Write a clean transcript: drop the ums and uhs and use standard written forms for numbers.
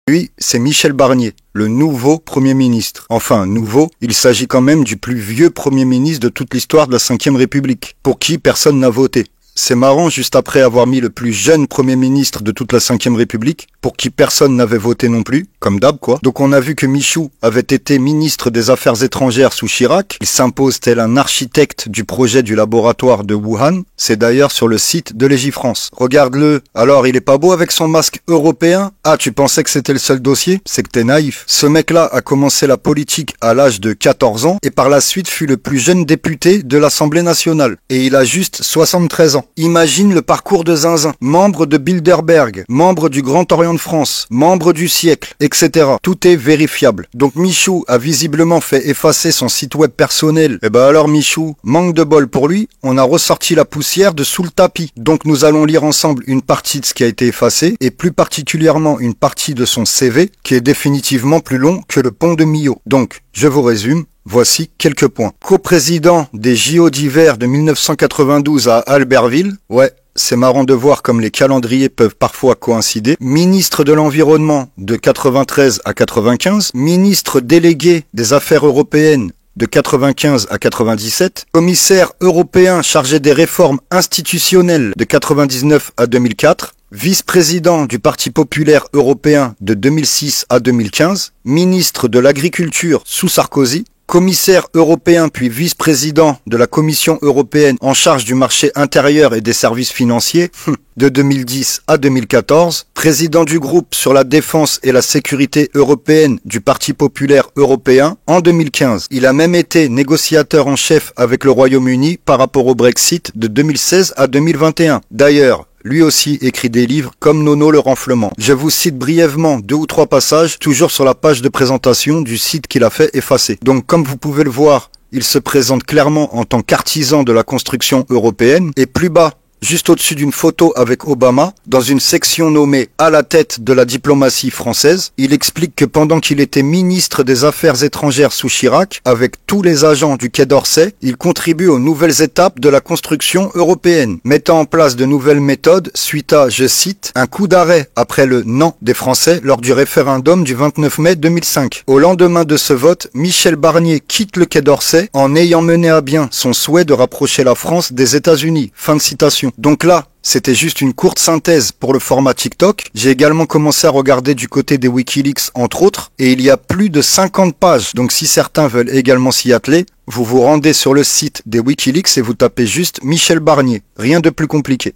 Lui, c'est Michel Barnier, le nouveau Premier ministre. Enfin, nouveau, il s'agit quand même du plus vieux Premier ministre de toute l'histoire de la Ve République, pour qui personne n'a voté. C'est marrant, juste après avoir mis le plus jeune Premier ministre de toute la Ve République, pour qui personne n'avait voté non plus, comme d'hab quoi. Donc on a vu que Michou avait été ministre des Affaires étrangères sous Chirac. Il s'impose tel un architecte du projet du laboratoire de Wuhan. C'est d'ailleurs sur le site de Légifrance. Regarde-le. Alors il est pas beau avec son masque européen? Ah, tu pensais que c'était le seul dossier? C'est que t'es naïf. Ce mec-là a commencé la politique à l'âge de 14 ans et par la suite fut le plus jeune député de l'Assemblée nationale. Et il a juste 73 ans. Imagine le parcours de Zinzin, membre de Bilderberg, membre du Grand Orient de France, membre du siècle, etc. Tout est vérifiable. Donc Michou a visiblement fait effacer son site web personnel. Et ben alors Michou, manque de bol pour lui, on a ressorti la poussière de sous le tapis. Donc nous allons lire ensemble une partie de ce qui a été effacé, et plus particulièrement une partie de son CV, qui est définitivement plus long que le pont de Millau. Donc, je vous résume. Voici quelques points. Co-président des JO d'hiver de 1992 à Albertville. Ouais, c'est marrant de voir comme les calendriers peuvent parfois coïncider. Ministre de l'Environnement de 93 à 95. Ministre délégué des Affaires européennes de 95 à 97. Commissaire européen chargé des réformes institutionnelles de 99 à 2004. Vice-président du Parti populaire européen de 2006 à 2015. Ministre de l'Agriculture sous Sarkozy. Commissaire européen puis vice-président de la Commission européenne en charge du marché intérieur et des services financiers de 2010 à 2014, président du groupe sur la défense et la sécurité européenne du Parti populaire européen en 2015. Il a même été négociateur en chef avec le Royaume-Uni par rapport au Brexit de 2016 à 2021. D'ailleurs, lui aussi écrit des livres comme Nono le renflement. Je vous cite brièvement 2 ou 3 passages, toujours sur la page de présentation du site qu'il a fait effacer. Donc comme vous pouvez le voir, il se présente clairement en tant qu'artisan de la construction européenne. Et plus bas, juste au-dessus d'une photo avec Obama, dans une section nommée « À la tête de la diplomatie française », il explique que pendant qu'il était ministre des Affaires étrangères sous Chirac, avec tous les agents du Quai d'Orsay, il contribue aux nouvelles étapes de la construction européenne, mettant en place de nouvelles méthodes suite à, je cite, un coup d'arrêt après le « non » des Français lors du référendum du 29 mai 2005. Au lendemain de ce vote, Michel Barnier quitte le Quai d'Orsay en ayant mené à bien son souhait de rapprocher la France des États-Unis. Fin de citation. Donc là, c'était juste une courte synthèse pour le format TikTok. J'ai également commencé à regarder du côté des Wikileaks entre autres, et il y a plus de 50 pages. Donc si certains veulent également s'y atteler, vous vous rendez sur le site des Wikileaks et vous tapez juste Michel Barnier. Rien de plus compliqué.